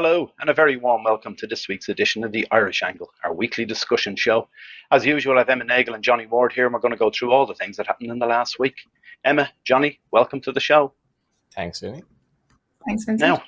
Hello, and a very warm welcome to this week's edition of the Irish Angle, our weekly discussion show. As usual, I have Emma Nagle and Johnny Ward here, and we're going to go through all the things that happened in the last week. Emma, Johnny, welcome to the show. Thanks, Vinny. Thanks, Vincent. Now,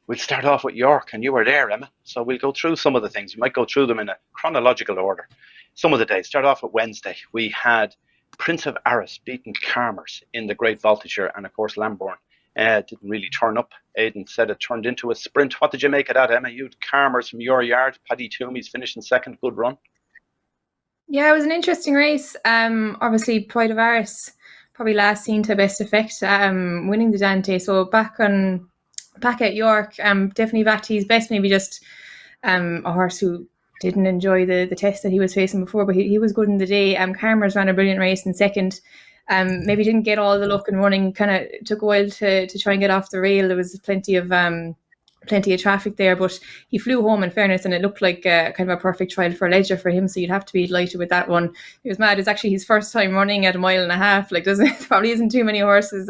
we'll start off with York, and you were there, Emma, so we'll go through some of the things. We might go through them in a chronological order. Some of the days. Start off with Wednesday. We had Prince of Arras beating Carmers in the Great Vaultitude, and of course Lambourne didn't really turn up. Aidan said it turned into a sprint. What did you make of that, Emma? You had Carmers from your yard. Paddy Toomey's finishing second. Good run. Yeah, it was an interesting race. Obviously, Pride of Arras probably last seen to best effect, winning the Dante. So back at York, definitely back to his best. Maybe just a horse who didn't enjoy the test that he was facing before, but he was good in the day. Carmers ran a brilliant race in second. Maybe didn't get all the luck and running. Kind of took a while to try and get off the rail. There was plenty of traffic there, but he flew home in fairness, and it looked like kind of a perfect trial for Ledger for him. So you'd have to be delighted with that one. It was mad. It's actually his first time running at 1.5 miles. Like, probably isn't too many horses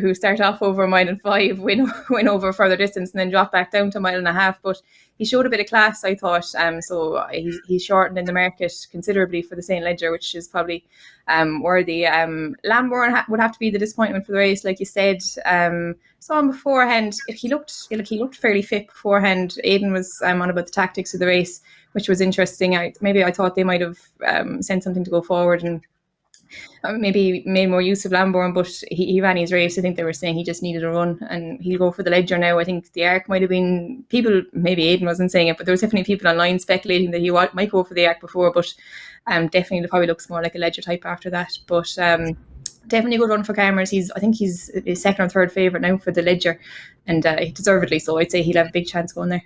who start off over 1.5 miles, win over further distance, and then drop back down to 1.5 miles. But he showed a bit of class, I thought. So he's shortened in the market considerably for the St. Ledger, which is probably worthy. Lambourne would have to be the disappointment for the race, like you said. Saw him beforehand. He looked fairly fit beforehand. Aidan was on about the tactics of the race, which was interesting. I thought they might have sent something to go forward and maybe made more use of Lambourne, but he ran his race. I think they were saying he just needed a run, and he'll go for the Ledger now. I think the Arc might have been people, maybe Aidan wasn't saying it, but there was definitely people online speculating that he might go for the Arc before, but definitely it probably looks more like a Ledger type after that. But definitely a good run for Carmers. I think he's his second or third favourite now for the Ledger, and deservedly so. I'd say he'll have a big chance going there.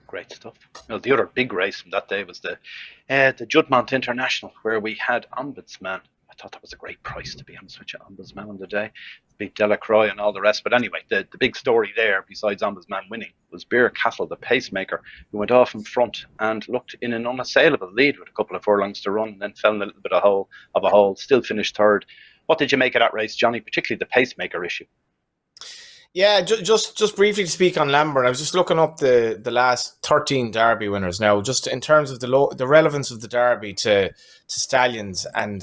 Great stuff. Well, the other big race from that day was the Judmont International, where we had Ombudsman. I thought that was a great price, to be honest with you, Ombudsman on the day. Beat Delacroix and all the rest. But anyway, the big story there, besides Ombudsman winning, was Beer Castle, the pacemaker, who went off in front and looked in an unassailable lead with a couple of furlongs to run, and then fell in a little bit of a hole, still finished third. What did you make of that race, Johnny, particularly the pacemaker issue? Yeah, just briefly to speak on Lambourne, I was just looking up the last 13 Derby winners now, just in terms of the relevance of the Derby to stallions and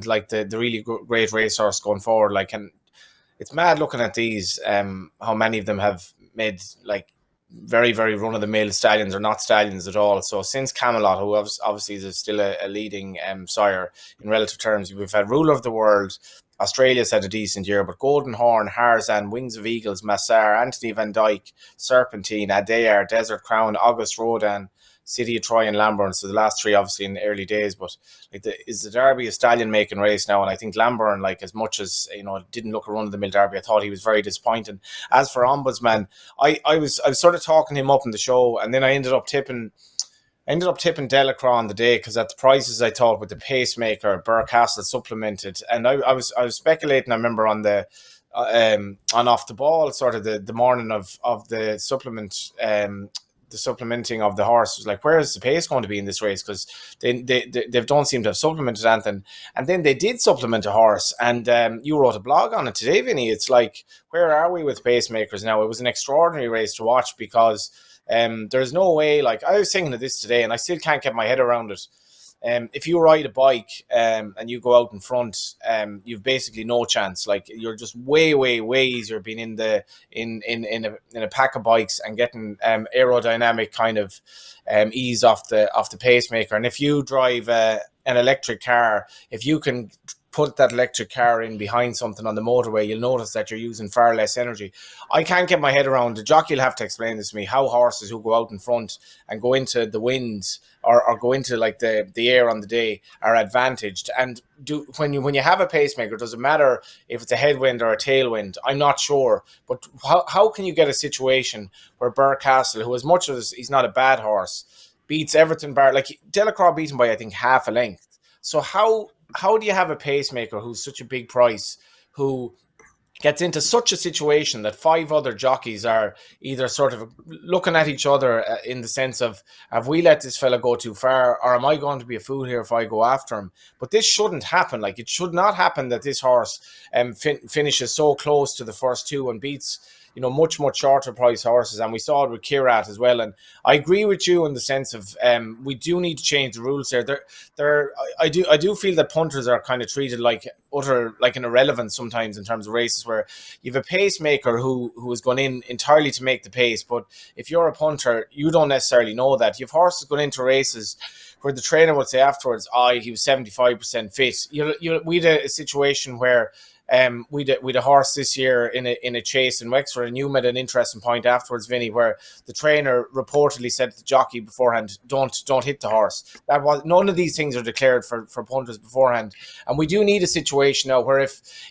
like the really great racehorse going forward. Like, and it's mad looking at these, how many of them have made like very, very run-of-the-mill stallions or not stallions at all. So since Camelot, who obviously is still a leading sire in relative terms, we've had Ruler of the World. Australia's had a decent year, but Golden Horn, Harzan, Wings of Eagles, Massar, Anthony Van Dyke, Serpentine, Adair, Desert Crown, August Rodan, City of Troy and Lambourne. So the last three obviously in the early days, but like is the Derby a stallion making race now? And I think Lambourne, like, as much as, you know, didn't look a run of the mill Derby, I thought he was very disappointing. As for Ombudsman, I was sort of talking him up in the show, and then I ended up tipping Delacroix on the day, because at the prices I thought with the pacemaker, Burcastle supplemented, and I was speculating. I remember on the on Off the Ball, sort of the morning of the supplement, the supplementing of the horse, was like, where is the pace going to be in this race? Because they don't seem to have supplemented anything, and then they did supplement a horse, and you wrote a blog on it today, Vinny. It's like, where are we with pacemakers now? It was an extraordinary race to watch, because there's no way, like, I was thinking of this today and I still can't get my head around it. If you ride a bike and you go out in front, you've basically no chance. Like, you're just way easier being in a pack of bikes and getting aerodynamic kind of ease off the pacemaker. And if you drive an electric car, if you can put that electric car in behind something on the motorway, you'll notice that you're using far less energy. I can't get my head around, the jockey will have to explain this to me, how horses who go out in front and go into the wind or go into like the air on the day are advantaged. And when you have a pacemaker, does it matter if it's a headwind or a tailwind? I'm not sure, but how can you get a situation where Burcastle, who, as much as he's not a bad horse, beats Everton Bar, like Delacroix beat him by I think half a length. So how do you have a pacemaker who's such a big price, who gets into such a situation that five other jockeys are either sort of looking at each other in the sense of, have we let this fella go too far, or am I going to be a fool here if I go after him? But this shouldn't happen. Like, it should not happen that this horse finishes so close to the first two and beats, much shorter price horses, and we saw it with Kirat as well. And I agree with you in the sense of we do need to change the rules there. I do feel that punters are kind of treated like an irrelevance sometimes in terms of races, where you have a pacemaker who has gone in entirely to make the pace, but if you're a punter, you don't necessarily know that. You have horses going into races where the trainer would say afterwards, he was 75% fit. We had a situation where we had a horse this year in a chase in Wexford, and you made an interesting point afterwards, Vinny, where the trainer reportedly said to the jockey beforehand, don't hit the horse. That was none of these things are declared for punters beforehand, and we do need a situation now where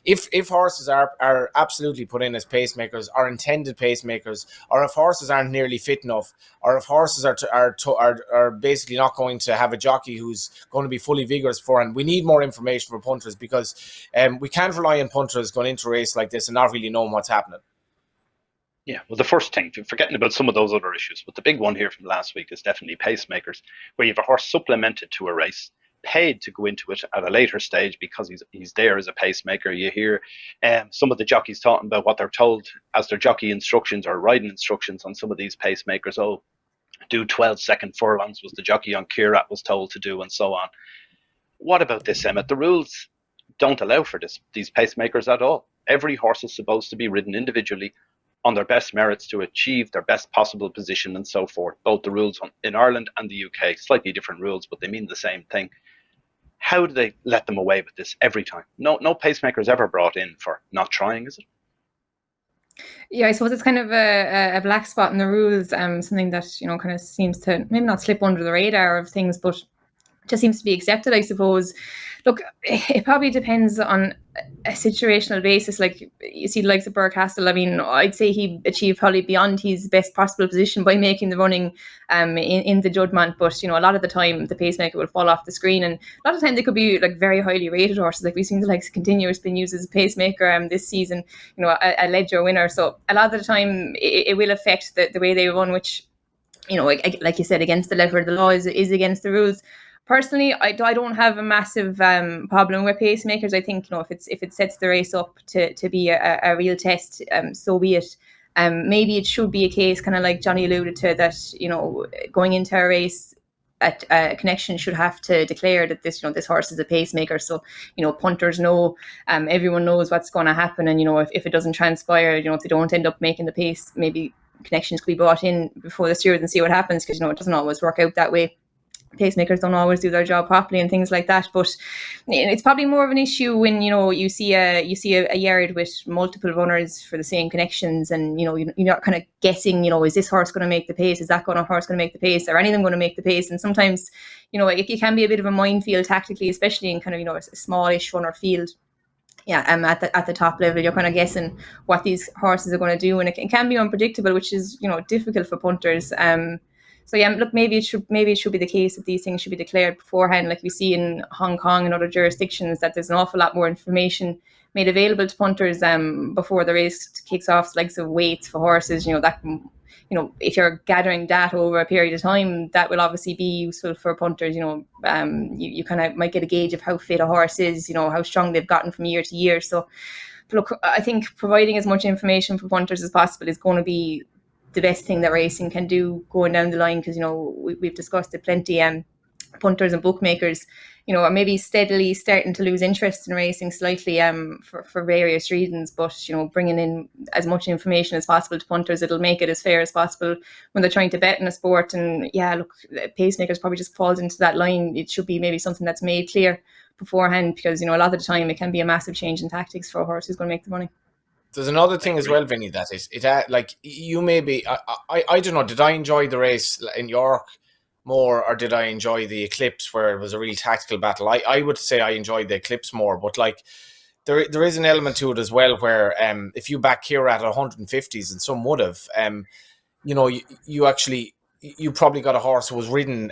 if horses are absolutely put in as pacemakers or intended pacemakers, or if horses aren't nearly fit enough, or if horses are basically not going to have a jockey who's going to be fully vigorous beforehand, we need more information for punters, because we can't rely on punters going into a race like this and not really knowing what's happening. Yeah, well, the first thing, forgetting about some of those other issues, but the big one here from last week is definitely pacemakers, where you have a horse supplemented to a race, paid to go into it at a later stage because he's there as a pacemaker. You hear some of the jockeys talking about what they're told as their jockey instructions or riding instructions on some of these pacemakers. Oh, do 12-second furlongs was the jockey on Kirat was told to do, and so on. What about this, Emmett? The rules don't allow for these pacemakers at all. Every horse is supposed to be ridden individually on their best merits to achieve their best possible position and so forth. Both the rules in Ireland and the UK, slightly different rules, but they mean the same thing. How do they let them away with this every time? No pacemakers ever brought in for not trying, is it? Yeah, I suppose it's kind of a black spot in the rules, something that, kind of seems to maybe not slip under the radar of things, but just seems to be accepted, I suppose. Look, it probably depends on a situational basis. Like, you see the likes of Burcastle, I mean, I'd say he achieved probably beyond his best possible position by making the running in the Judgment, but a lot of the time the pacemaker will fall off the screen, and a lot of the time they could be like very highly rated horses. Like, we've seen the likes of Continuous being used as a pacemaker this season, a Ledger winner. So a lot of the time it will affect the way they run, which, like you said, against the letter of the law is against the rules. Personally, I don't have a massive problem with pacemakers. I think, if it sets the race up to be a real test, so be it. Maybe it should be a case, kind of like Johnny alluded to, that going into a race, a connection should have to declare that this horse is a pacemaker. So punters know, everyone knows what's going to happen, and if it doesn't transpire, if they don't end up making the pace, maybe connections could be brought in before the stewards and see what happens, because it doesn't always work out that way. Pacemakers don't always do their job properly and things like that, but it's probably more of an issue when you see a yard with multiple runners for the same connections, and you're not kind of guessing, is this horse going to make the pace, is that horse going to make the pace, are any of them going to make the pace? And sometimes it can be a bit of a minefield tactically, especially in kind of a smallish runner field. At the top level, you're kind of guessing what these horses are going to do, and it can be unpredictable, which is difficult for punters. So yeah, look, maybe it should be the case that these things should be declared beforehand, like we see in Hong Kong and other jurisdictions, that there's an awful lot more information made available to punters before the race kicks off, like the weights for horses. That if you're gathering data over a period of time, that will obviously be useful for punters. You kind of might get a gauge of how fit a horse is, how strong they've gotten from year to year. So look, I think providing as much information for punters as possible is going to be the best thing that racing can do going down the line, because we've discussed it plenty. Punters and bookmakers are maybe steadily starting to lose interest in racing slightly for various reasons, but bringing in as much information as possible to punters, it'll make it as fair as possible when they're trying to bet in a sport. And look, pacemakers probably just falls into that line. It should be maybe something that's made clear beforehand, because a lot of the time it can be a massive change in tactics for a horse who's going to make the money. There's another thing as well, Vinny, that is like you maybe I don't know. Did I enjoy the race in York more, or did I enjoy the Eclipse where it was a real tactical battle? I would say I enjoyed the Eclipse more, but like there is an element to it as well where if you back Kirat at 150s, and some would have, you probably got a horse who was ridden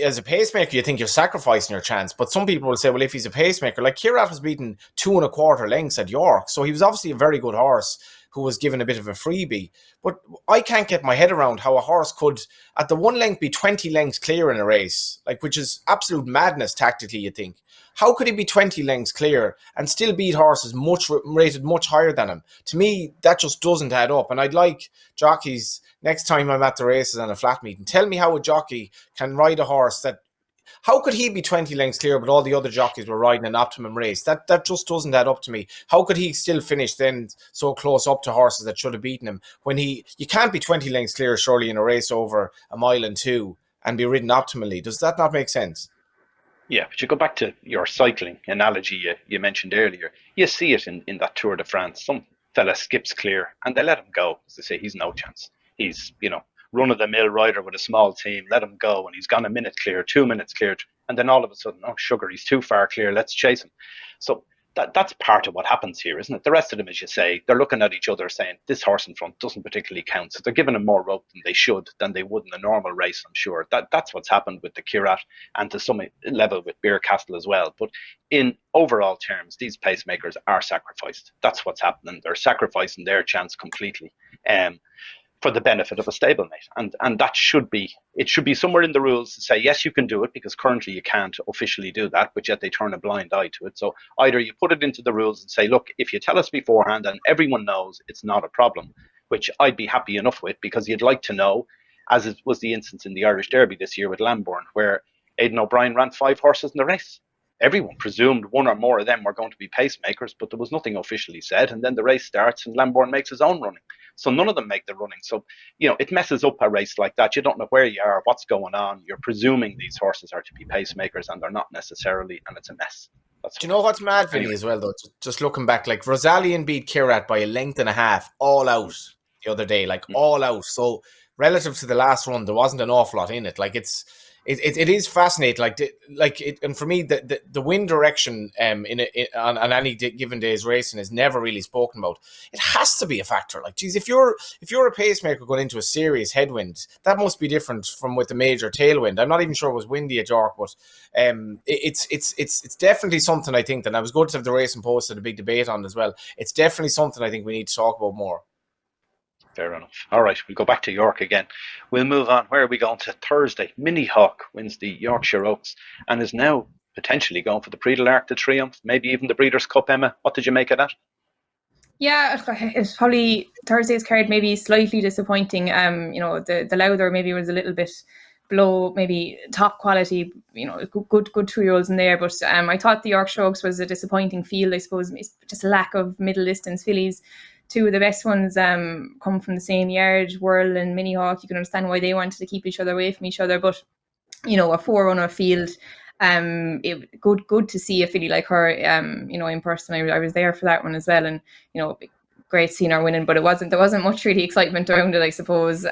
as a pacemaker. You think you're sacrificing your chance, but some people will say, well, if he's a pacemaker, like Kirat was beaten 2 1/4 lengths at York, so he was obviously a very good horse who was given a bit of a freebie. But I can't get my head around how a horse could, at the one length, be 20 lengths clear in a race, like, which is absolute madness tactically, you think. How could he be 20 lengths clear and still beat horses rated much higher than him? To me, that just doesn't add up. And I'd like jockeys, next time I'm at the races on a flat meeting, tell me how a jockey can ride a horse that, how could he be 20 lengths clear but all the other jockeys were riding an optimum race? That just doesn't add up to me. How could he still finish then so close up to horses that should have beaten him when you can't be 20 lengths clear surely in a race over a mile and two and be ridden optimally? Does that not make sense? Yeah, but you go back to your cycling analogy you mentioned earlier. You see it in that Tour de France. Some fella skips clear and they let him go. As they say, he's no chance. He's, run of the mill rider with a small team. Let him go. And he's gone a minute clear, 2 minutes cleared. And then all of a sudden, oh, sugar, he's too far clear. Let's chase him. So that's part of what happens here, isn't it? The rest of them, as you say, they're looking at each other saying, this horse in front doesn't particularly count. So they're giving him more rope than they should, than they would in a normal race, I'm sure. That's what's happened with the Kirat and to some level with Beer Castle as well. But in overall terms, these pacemakers are sacrificed. That's what's happening. They're sacrificing their chance completely. For the benefit of a stablemate. And that should be somewhere in the rules to say, yes, you can do it, because currently you can't officially do that, but yet they turn a blind eye to it. So either you put it into the rules and say, look, if you tell us beforehand and everyone knows, it's not a problem, which I'd be happy enough with, because you'd like to know, as it was the instance in the Irish Derby this year with Lambourn, where Aidan O'Brien ran 5 horses in the race. Everyone presumed one or more of them were going to be pacemakers, but there was nothing officially said. And then the race starts and Lambourn makes his own running. So none of them make the running. So, it messes up a race like that. You don't know where you are, what's going on. You're presuming these horses are to be pacemakers and they're not necessarily, and it's a mess. Do you know what's mad, Vinny, as well, though? Just looking back, like Rosalian beat Kirat by a length and a half, all out the other day, like all out. So relative to the last run, there wasn't an awful lot in it. Like it is fascinating. And for me, the wind direction on any given day's racing is never really spoken about. It has to be a factor. Like, geez, if you're a pacemaker going into a serious headwind, that must be different from with the major tailwind. I'm not even sure it was windy at York, but it's definitely something I think. And I was good to have the Racing Post had a big debate on as well. It's definitely something I think we need to talk about more. Fair enough. All right, we'll go back to York again. We'll move on. Where are we going to? Thursday. Mini Hawk wins the Yorkshire Oaks and is now potentially going for the Prix de l'Arc de Triomphe, maybe even the Breeders' Cup. Emma, what did you make of that? Yeah, it's probably Thursday's card maybe slightly disappointing. The Lowther maybe was a little bit below maybe top quality, good 2-year-olds in there. But I thought the Yorkshire Oaks was a disappointing field. I suppose it's just a lack of middle distance fillies. 2 of the best ones come from the same yard, Whirl and Mini Hawk. You can understand why they wanted to keep each other away from each other. But, a 4-runner field, good to see a filly like her, in person. I was there for that one as well. And, great seeing her winning, but there wasn't much really excitement around it, I suppose.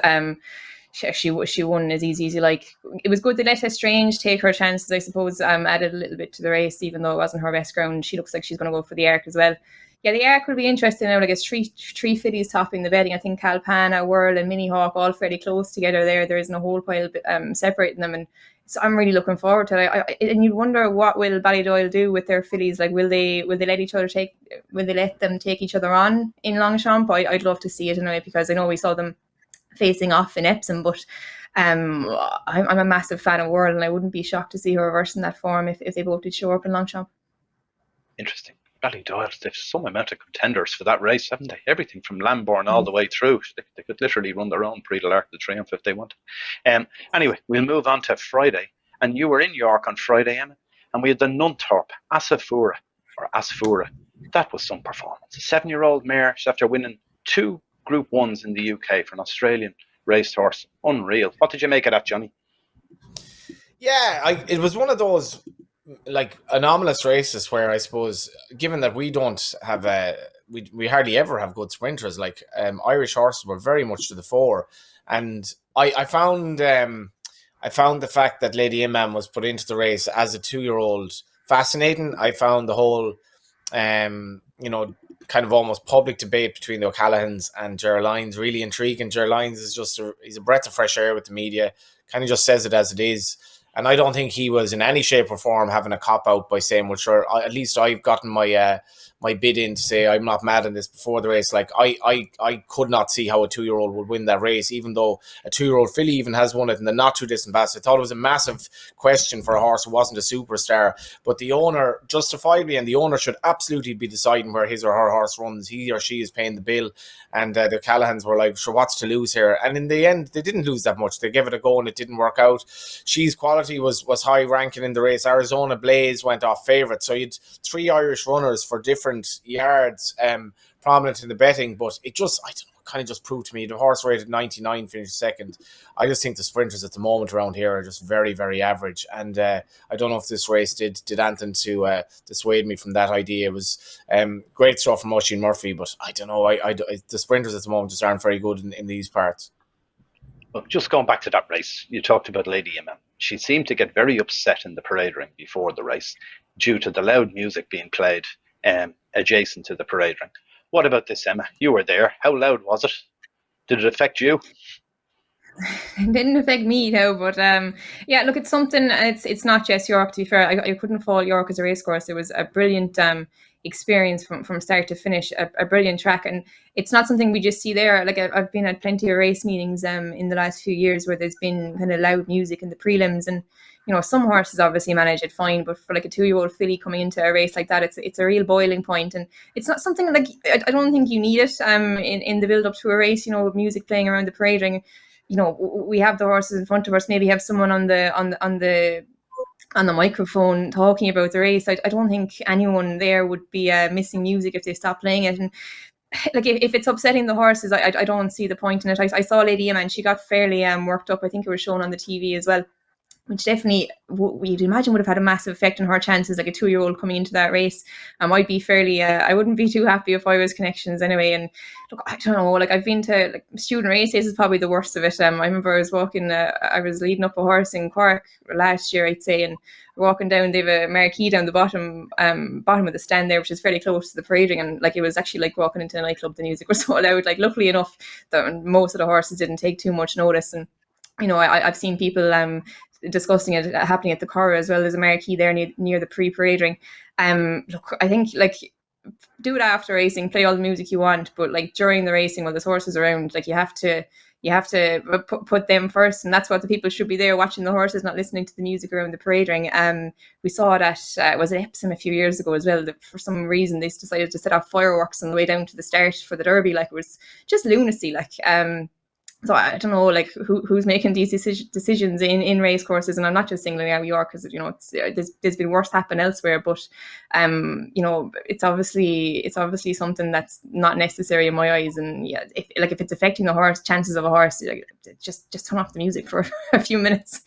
She won as easy as you like. It was good to let Estrange take her chances, I suppose, added a little bit to the race, even though it wasn't her best ground. She looks like she's going to go for the Arc as well. Yeah, the Arc will be interesting now. Like, it's three fillies topping the betting. I think Calpana, Whirl and Mini Hawk all fairly close together there. There isn't a whole pile separating them. And so I'm really looking forward to it. And you wonder what will Ballydoyle do with their fillies. Like, will they let them take each other on in Longchamp? I'd love to see it anyway, because I know we saw them facing off in Epsom, but I'm a massive fan of Whirl, and I wouldn't be shocked to see her reversing that form if they both did show up in Longchamp. Interesting. Ballydoyle, they've some amount of contenders for that race, haven't they? Everything from Lambourn all the way through. They could literally run their own Prix de l'Arc de Triomphe if they want. Anyway, we'll move on to Friday. And you were in York on Friday, Emma, and we had the Nunthorpe Asafura. That was some performance. A 7-year-old mare, after winning 2 Group 1s in the UK for an Australian racehorse. Unreal. What did you make of that, Johnny? Yeah, it was one of those like anomalous races where I suppose, given that we don't have we hardly ever have good sprinters, like Irish horses were very much to the fore, and I found the fact that Lady Imam was put into the race as a 2-year-old fascinating. I found the whole kind of almost public debate between the O'Callaghan's and Ger Lyons really intriguing. Ger Lyons is he's a breath of fresh air with the media, kind of just says it as it is. And I don't think he was in any shape or form having a cop out by saying, well, sure, at least I've gotten my my bid in to say I'm not mad in this before the race. Like I could not see how a 2-year-old would win that race, even though a 2-year-old filly even has won it in the not too distant past. I thought it was a massive question for a horse who wasn't a superstar, but the owner justifiably, and the owner should absolutely be deciding where his or her horse runs. He or she is paying the bill, and the Callahans were like, sure, what's to lose here? And in the end, they didn't lose that much. They gave it a go and it didn't work out. She's quality was high ranking in the race. Arizona Blaze went off favourite, so you'd 3 Irish runners for different yards prominent in the betting, but it just, I don't know, kind of just proved to me the horse rated 99 finished second. I just think the sprinters at the moment around here are just very, very average, and I don't know if this race did anything to dissuade me from that idea. It was great stuff from Oisin Murphy, but I don't know, the sprinters at the moment just aren't very good in these parts. Well, just going back to that race, you talked about Lady Emma. She seemed to get very upset in the parade ring before the race due to the loud music being played adjacent to the parade ring. What about this, Emma? You were there. How loud was it? Did it affect you? It didn't affect me though, but yeah, look, it's something. It's not just York. To be fair, I couldn't fault York as a racecourse. It was a brilliant experience from start to finish. A brilliant track, and it's not something we just see there. Like I've been at plenty of race meetings in the last few years where there's been kind of loud music in the prelims, and some horses obviously manage it fine, but for like a 2-year-old filly coming into a race like that, it's a real boiling point, and it's not something like I don't think you need it in the build up to a race. With music playing around the parade ring. We have the horses in front of us. Maybe have someone on the microphone talking about the race. I don't think anyone there would be missing music if they stopped playing it. And like if it's upsetting the horses, I don't see the point in it. I saw Lady Emma and she got fairly worked up. I think it was shown on the TV as well, which definitely you'd imagine would have had a massive effect on her chances, like a 2-year-old coming into that race. I'd be fairly, I wouldn't be too happy if I was Connections anyway. And look, I don't know, like I've been to like student races is probably the worst of it. I remember I was walking, I was leading up a horse in Cork last year, I'd say, and walking down, they have a marquee down the bottom of the stand there, which is fairly close to the parading, and like it was actually like walking into a nightclub. The music was so loud. Like luckily enough, that most of the horses didn't take too much notice, and I've seen people discussing it happening at the Cora as well. There's a marquee there near the pre-parade ring. Look, I think like do it after racing, play all the music you want, but like during the racing while there's horses around, like you have to put them first, and that's what the people should be there watching the horses, not listening to the music around the parade ring. We saw that was it Epsom a few years ago as well, that for some reason they decided to set off fireworks on the way down to the start for the Derby. Like it was just lunacy. Like so I don't know, like who's making these decisions in race courses, and I'm not just singling out York because there's been worse happen elsewhere, but it's obviously something that's not necessary in my eyes, and yeah, if it's affecting the horse chances of a horse, like, just turn off the music for a few minutes.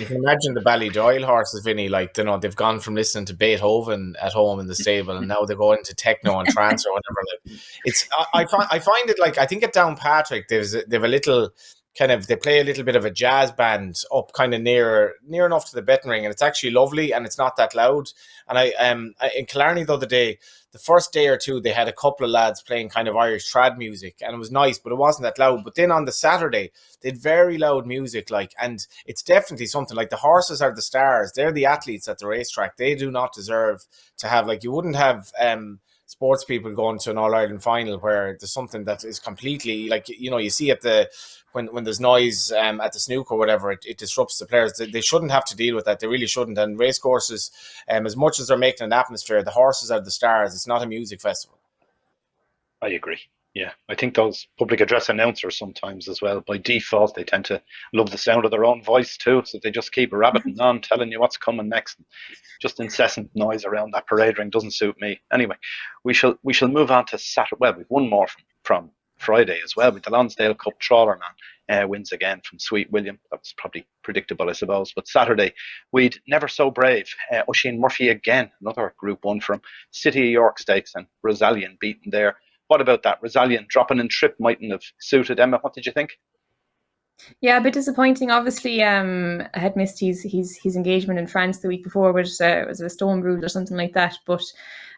You can imagine the Ballydoyle horses, Vinny, like they've gone from listening to Beethoven at home in the stable, and now they go into techno and trance or whatever. Like it's, I find it like I think at Downpatrick they've a little kind of, they play a little bit of a jazz band up kind of near enough to the betting ring, and it's actually lovely and it's not that loud. And I in Killarney the other day, the first day or two, they had a couple of lads playing kind of Irish trad music, and it was nice, but it wasn't that loud. But then on the Saturday, they had very loud music, like, and it's definitely something like the horses are the stars. They're the athletes at the racetrack. They do not deserve to have, like, you wouldn't have sports people going to an All-Ireland final where there's something that is completely, like, you see at the, when there's noise at the snooker or whatever, it disrupts the players. They shouldn't have to deal with that. They really shouldn't. And race courses, as much as they're making an atmosphere, the horses are the stars. It's not a music festival. I agree. Yeah, I think those public address announcers sometimes as well, by default, they tend to love the sound of their own voice too, so they just keep rabbiting on, telling you what's coming next. Just incessant noise around that parade ring doesn't suit me. Anyway, we shall move on to Saturday. Well, we've one more from Friday as well, with the Lonsdale Cup Trawlerman wins again from Sweet William. That was probably predictable, I suppose. But Saturday, we'd Never So Brave, Oisin Murphy again, another Group 1 from City of York Stakes, and Rosalien beaten there. What about that? Rosalien dropping in trip mightn't have suited. Emma, what did you think? Yeah, a bit disappointing. Obviously, I had missed his engagement in France the week before, which was a stone bruise or something like that. But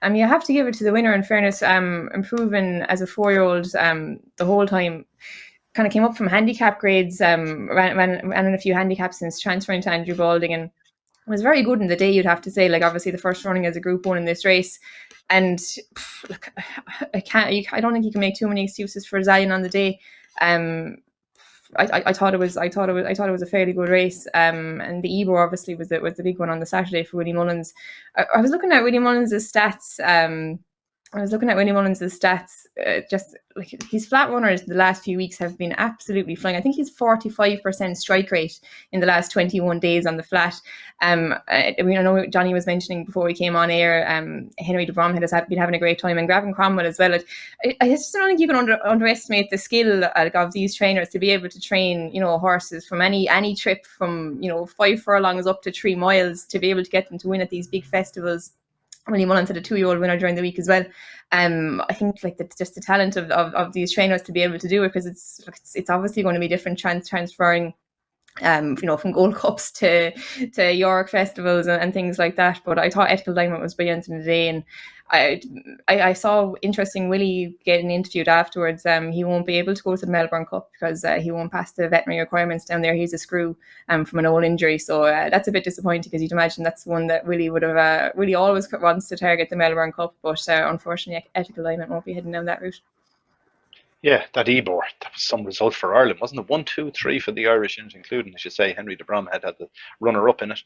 you have to give it to the winner. In fairness, improving as a 4-year-old the whole time. Kind of came up from handicap grades. Ran in a few handicaps since transferring to Andrew Balding, and was very good in the day, you'd have to say. Like, obviously the first running as a Group 1 in this race, and look, I don't think you can make too many excuses for Zion on the day. I thought it was a fairly good race. And the Ebor obviously was the big one on the Saturday for Willie Mullins. I was looking at Willie Mullins' stats. Just like his flat runners the last few weeks have been absolutely flying. I think he's 45% strike rate in the last 21 days on the flat. I know Johnny was mentioning before we came on air, Henry de Brom has been having a great time, and Gavin Cromwell as well. I just don't think you can underestimate the skill of these trainers to be able to train, horses from any trip from, 5 furlongs up to 3 miles, to be able to get them to win at these big festivals. Willie Mullins had a 2-year-old winner during the week as well. I think just the talent of these trainers to be able to do it, because it's obviously going to be different transferring from Gold Cups to York festivals and things like that. But I thought Ethical Diamond was brilliant in the day, and I saw interesting Willie getting interviewed afterwards. He won't be able to go to the Melbourne Cup because he won't pass the veterinary requirements down there. He's a screw from an old injury, so that's a bit disappointing, because you'd imagine that's one that Willie would have. Willie always wants to target the Melbourne Cup, but unfortunately Ethical Diamond won't be heading down that route. Yeah, that Ebor, that was some result for Ireland, wasn't it? 1, 2, 3 for the Irish, including, as you say, Henry de Brom had the runner-up in it.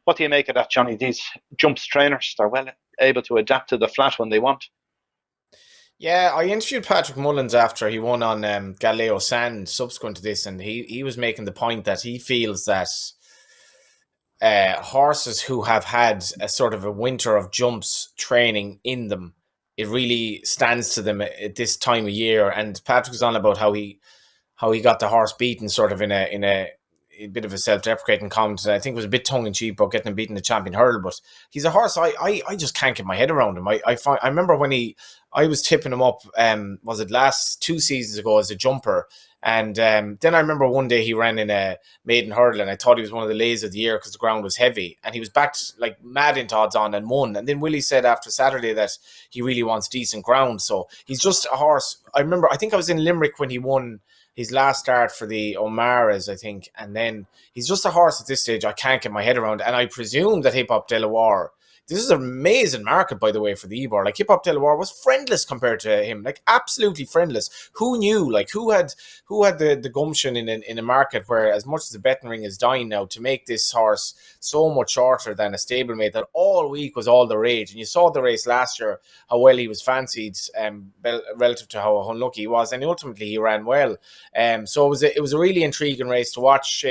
What do you make of that, Johnny? These jumps trainers, they're well able to adapt to the flat when they want. Yeah, I interviewed Patrick Mullins after he won on Galileo Sand subsequent to this, and he was making the point that he feels that horses who have had a sort of a winter of jumps training in them, it really stands to them at this time of year. And Patrick was on about how he got the horse beaten, sort of in a bit of a self-deprecating comment. I think it was a bit tongue-in-cheek about getting him beaten the champion hurdle, but he's a horse I just can't get my head around him. I remember when I was tipping him up, was it last 2 seasons ago as a jumper, and then I remember one day he ran in a maiden hurdle, and I thought he was one of the lays of the year because the ground was heavy, and he was backed like mad into odds on and won. And then Willie said after Saturday that he really wants decent ground, so he's just a horse. I think I was in Limerick when he won his last start for the O'Maras, I think, and then he's just a horse at this stage I can't get my head around. And I presume that Hip Hop De La War, this is an amazing market, by the way, for the Ebor. Like, Hip Hop De La War was friendless compared to him, like absolutely friendless. Who knew? Like, who had the gumption in a market where, as much as the betting ring is dying now, to make this horse so much shorter than a stablemate that all week was all the rage. And you saw the race last year, how well he was fancied relative to how unlucky he was, and ultimately he ran well. So it was a really intriguing race to watch.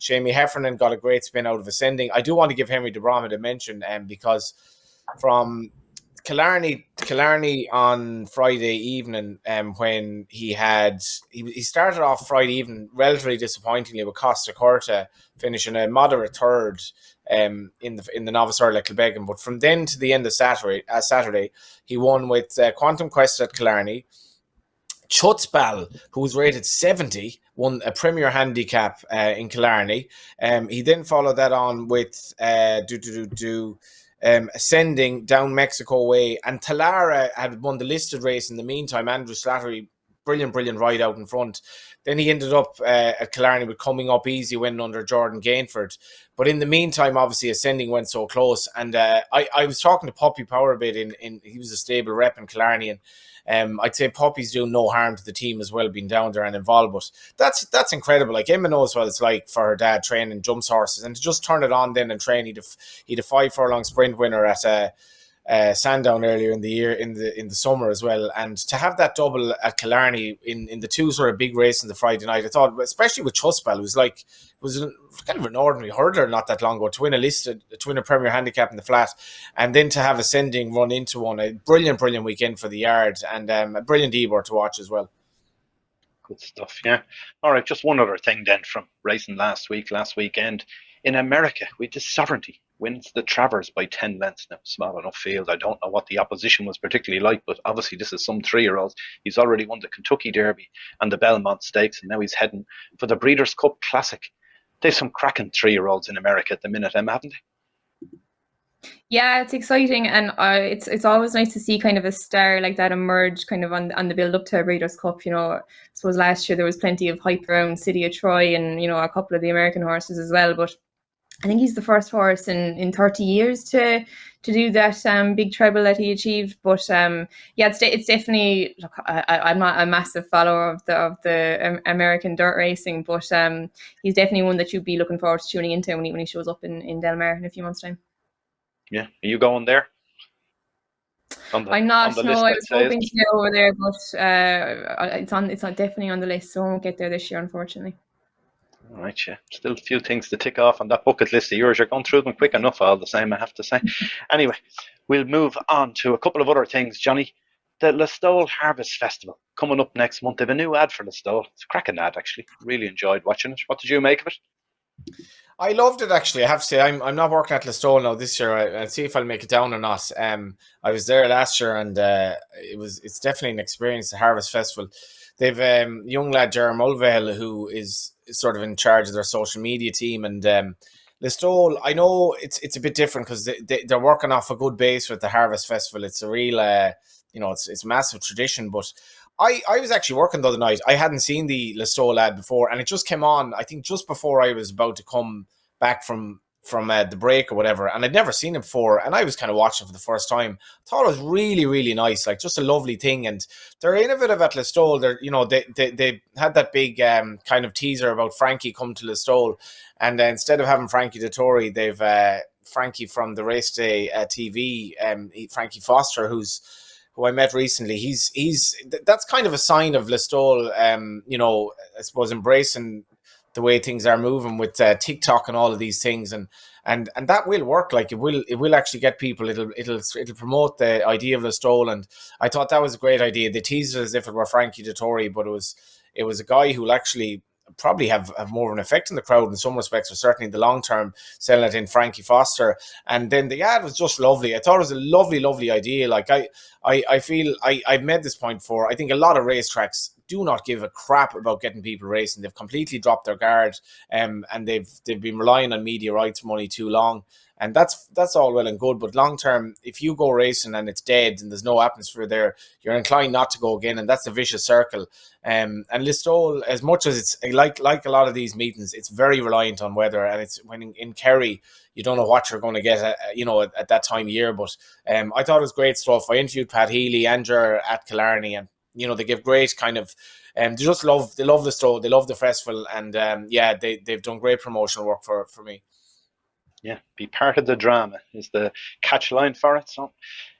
Shamie Heffernan got a great spin out of Ascending. I do want to give Henry de Brom a mention, because from Killarney on Friday evening, when he started off Friday evening relatively disappointingly with Costa Curta finishing a moderate third in the novice hurdle at Kilbeggan, but from then to the end of Saturday he won with Quantum Quest at Killarney. Chutzbal, who was rated 70, won a Premier Handicap in Killarney. He then followed that on with Ascending down Mexico way, and Talara had won the listed race in the meantime. Andrew Slattery, brilliant ride out in front. Then he ended up at Killarney with Coming Up Easy, winning under Jordan Gainford. But in the meantime, obviously Ascending went so close, and I was talking to Poppy Power a bit. He was a stable rep in Killarney, and I'd say Poppy's doing no harm to the team as well, being down there and involved. But that's incredible. Like, Emma knows what it's like for her dad training jumps horses, and to just turn it on then and train. He'd a 5 furlong sprint winner at Sandown earlier in the year, in the summer as well, and to have that double at Killarney in the 2 sort of big races on the Friday night, I thought, especially with Chutzbal, was kind of an ordinary hurdler not that long ago, to win a Premier Handicap in the flat, and then to have Ascending run into one. A brilliant weekend for the yard, and a brilliant Ebor to watch as well. Good stuff, yeah. All right, just one other thing then from racing last weekend. In America, we did Sovereignty wins the Travers by 10 lengths. Now, small enough field. I don't know what the opposition was particularly like, but obviously this is some 3-year-olds. He's already won the Kentucky Derby and the Belmont Stakes, and now he's heading for the Breeders' Cup Classic. They've some cracking 3-year-olds in America at the minute, Emma, haven't they? Yeah, it's exciting, and it's always nice to see kind of a star like that emerge kind of on the build up to a Breeders' Cup. I suppose last year there was plenty of hype around City of Troy and a couple of the American horses as well, but I think he's the first horse in 30 years to do that big treble that he achieved. But yeah, it's definitely, look, I'm not a massive follower of the American dirt racing, but he's definitely one that you'd be looking forward to tuning into when he shows up in Del Mar in a few months' time. Yeah, are you going there? I'm not. No, list, I I'd was say. hoping to get over there, but it's definitely on the list, so I won't get there this year, unfortunately. All right, yeah. Still a few things to tick off on that bucket list of yours. You're going through them quick enough, all the same, I have to say. Anyway, we'll move on to a couple of other things, Johnny. The Listowel Harvest Festival coming up next month. They have a new ad for Listowel. It's a cracking ad, actually. Really enjoyed watching it. What did you make of it? I loved it, actually. I have to say, I'm not working at Listowel now this year. I'll see if I'll make it down or not. I was there last year, and it's definitely an experience. The Harvest Festival. They've young lad Jeremy Mulvale, who is sort of in charge of their social media team, and Listowel. I know it's a bit different because they're working off a good base with the Harvest Festival. It's a real it's a massive tradition, but I was actually working the other night. I hadn't seen the Listowel ad before, and it just came on, I think, just before I was about to come back from the break or whatever, and I'd never seen it before, and I was kind of watching for the first time. Thought it was really, really nice, like just a lovely thing, and they're innovative at Listowel. They had that big kind of teaser about Frankie come to Listowel, and instead of having Frankie Dettori, they've Frankie from the Race Day TV, Frankie Foster, who I met recently. That's kind of a sign of Listowel, I suppose embracing the way things are moving with TikTok and all of these things, and that will work. Like it will actually get people. It'll promote the idea of Listowel, and I thought that was a great idea. They teased it as if it were Frankie Dettori, but it was a guy who'll actually probably have more of an effect on the crowd in some respects, or certainly in the long term, selling it in Frankie Foster. And then the ad was just lovely. I thought it was a lovely, lovely idea. Like I feel I've made this point before. I think a lot of racetracks do not give a crap about getting people racing. They've completely dropped their guard, and they've been relying on media rights money too long. And that's all well and good, but long term, if you go racing and it's dead and there's no atmosphere there, you're inclined not to go again, and that's a vicious circle. And Listowel, as much as it's like a lot of these meetings, it's very reliant on weather, and it's when in Kerry, you don't know what you're going to get, at that time of year. But I thought it was great stuff. I interviewed Pat Healy and Ger at Killarney, and they give great kind of. They love Listowel, they love the festival, and they've done great promotional work for me. Yeah, be part of the drama is the catch line for it. So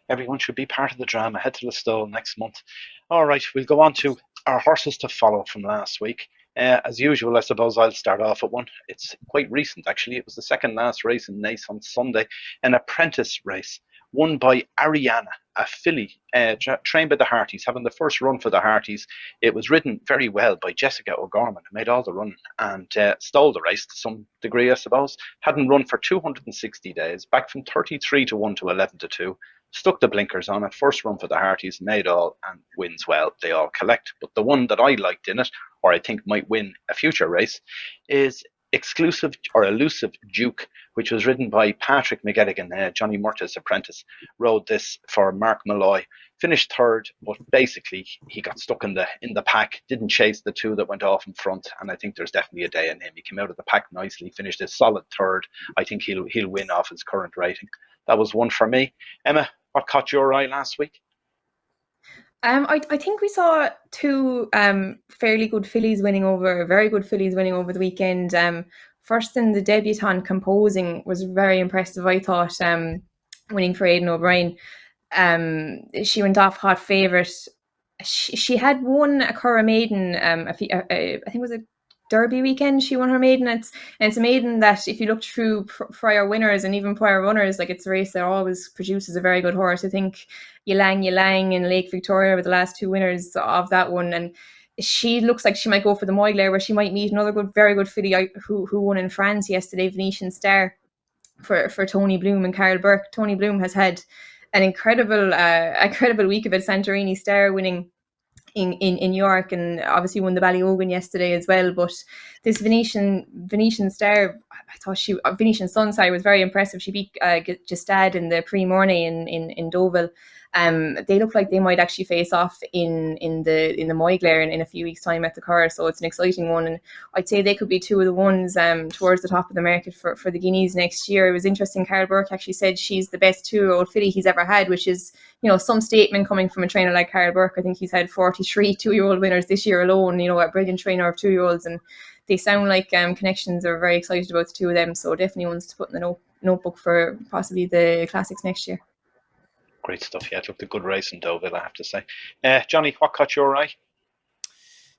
everyone should be part of the drama. Head to Listowel next month. All right, we'll go on to our horses to follow from last week. As usual, I suppose I'll start off at one. It's quite recent, actually. It was the second last race in Naas on Sunday, an apprentice race won by Ariana, a filly trained by the Harties, having the first run for the Harties. It was ridden very well by Jessica O'Gorman, who made all the running and stole the race to some degree, I suppose. Hadn't run for 260 days, back from 33 to 1 to 11 to 2. Stuck the blinkers on it, first run for the Harties, made all, and wins well. They all collect. But the one that I liked in it, or I think might win a future race, is Exclusive or Elusive Duke, which was ridden by Patrick McGettigan, Johnny Murtagh's apprentice. Rode this for Mark Malloy. Finished third, but basically he got stuck in the pack. Didn't chase the two that went off in front, and I think there's definitely a day in him. He came out of the pack nicely, finished a solid third. I think he'll win off his current rating. That was one for me. Emma, what caught your eye last week? I think we saw two very good fillies winning over the weekend. First in the debutante Composing was very impressive, I thought, winning for Aidan O'Brien. She went off hot favourite. She had won a Curragh Maiden, I think it was a Derby weekend. She won her maiden. It's a maiden that, if you look through prior winners and even prior runners, like, it's a race that always produces a very good horse. I think Ylang and Lake Victoria were the last two winners of that one, and she looks like she might go for the Moyglare, where she might meet another very good filly who won in France yesterday, Venetian Star, for Tony Bloom and Carl Burke. Tony Bloom has had an incredible week of it. Santorini Star winning in York, and obviously won the Ballyogan yesterday as well. But this Venetian Star, I thought Venetian Sun, sorry, was very impressive. She beat Gestad in the Prix Mornay in Deauville. They look like they might actually face off in the Moyglare in a few weeks' time at the Curragh, so it's an exciting one. And I'd say they could be two of the ones towards the top of the market for the Guineas next year. It was interesting. Carol Burke actually said she's the best 2-year-old filly he's ever had, which is, you know, some statement coming from a trainer like Carol Burke. I think he's had 43 2-year-old winners this year alone. You know, a brilliant trainer of 2-year-olds, and they sound like Connections are very excited about the two of them. So definitely ones to put in the notebook for possibly the classics next year. Great stuff. Yeah, it looked a good race in Deauville, I have to say. Johnny, what caught your eye?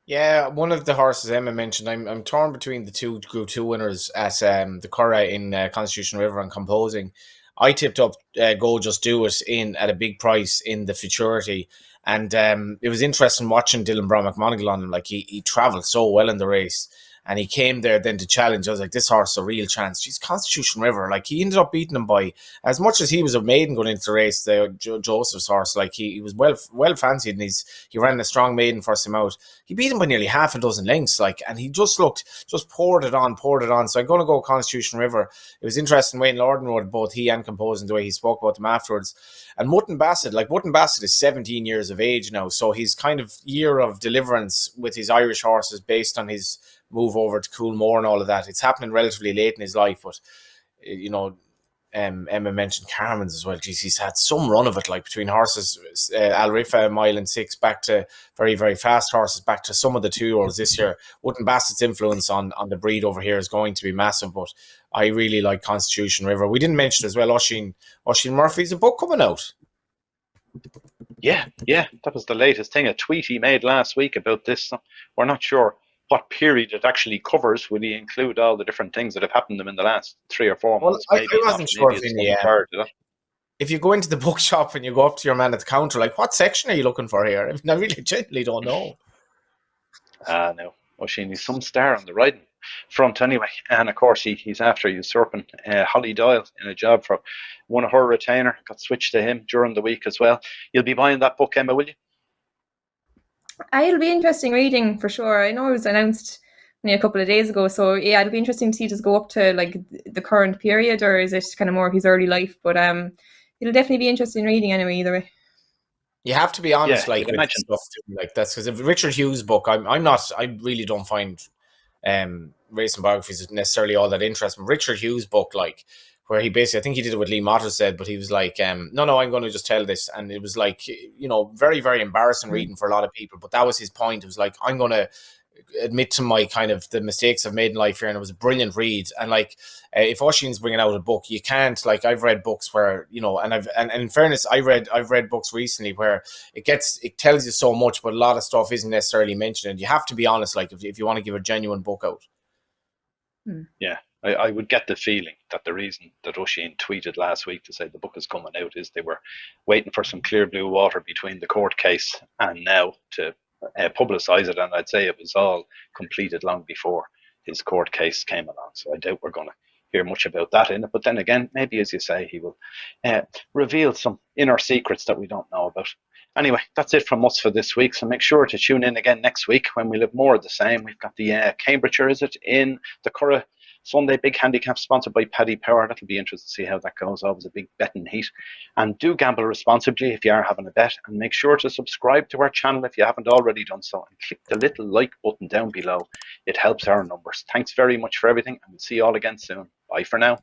Yeah, one of the horses Emma mentioned, I'm torn between the two Group 2 winners at the Curragh in Constitution River and Composing. I tipped up Go Just Do It in at a big price in the Futurity. And it was interesting watching Dylan Brown McMonagall on him. Like, he travelled so well in the race. And he came there then to challenge. I was like, this horse is a real chance. She's Constitution River. Like, he ended up beating him by, as much as he was a maiden going into the race, Joseph's horse, like, he was well fancied, and he ran a strong maiden first him out. He beat him by nearly half a dozen lengths, like, and he just poured it on. So I'm going to go Constitution River. It was interesting. Wayne Lorden wrote both he and Composing, the way he spoke about them afterwards. And Mutton Bassett is 17 years of age now, so his kind of year of deliverance with his Irish horses based on his move over to Coolmore and all of that. It's happening relatively late in his life, but you know, Emma mentioned Carmen's as well. Geez, he's had some run of it, like between horses, Al Rifa, a mile and 6, back to very, very fast horses, back to some of the 2-year-olds this year. Wooden Bassett's influence on the breed over here is going to be massive, but I really like Constitution River. We didn't mention as well Oisin Murphy's a book coming out. Yeah, that was the latest thing. A tweet he made last week about this. We're not sure what period it actually covers. Will he include all the different things that have happened to him in the last 3 or 4 months? Well, I wasn't sure if you go into the bookshop and you go up to your man at the counter, like, what section are you looking for here? I mean, I really genuinely don't know. No. Oisin, he's some star on the riding front anyway. And of course, he's after usurping Holly Doyle in a job for one of her retainer. Got switched to him during the week as well. You'll be buying that book, Emma, will you? It'll be interesting reading for sure. I know it was announced only a couple of days ago, so yeah, it'll be interesting to see, does it go up to like the current period, or is it kind of more of his early life? But it'll definitely be interesting reading anyway, either way. You have to be honest, like, with stuff like that's because if Richard Hughes' book, I really don't find racing biographies necessarily all that interesting. Richard Hughes' book, like, where he basically, I think he did it with Lee Motter said, but he was like, no, I'm going to just tell this. And it was like, you know, very, very embarrassing reading for a lot of people. But that was his point. It was like, I'm going to admit to my kind of the mistakes I've made in life here. And it was a brilliant read. And like, if Oisin's bringing out a book, you can't, like, I've read books where, you know, and in fairness, I've read books recently where it tells you so much, but a lot of stuff isn't necessarily mentioned. And you have to be honest, like, if you want to give a genuine book out. Yeah. I would get the feeling that the reason that Oisin tweeted last week to say the book is coming out is they were waiting for some clear blue water between the court case and now to publicise it. And I'd say it was all completed long before his court case came along. So I doubt we're going to hear much about that in it. But then again, maybe, as you say, he will reveal some inner secrets that we don't know about. Anyway, that's it from us for this week. So make sure to tune in again next week when we'll have more of the same. We've got the Cambridgeshire, is it, in the Curragh Sunday big handicap sponsored by Paddy Power. That'll be interesting to see how that goes. Always a big betting heat. And do gamble responsibly if you are having a bet. And make sure to subscribe to our channel if you haven't already done so. And click the little like button down below. It helps our numbers. Thanks very much for everything. And we'll see you all again soon. Bye for now.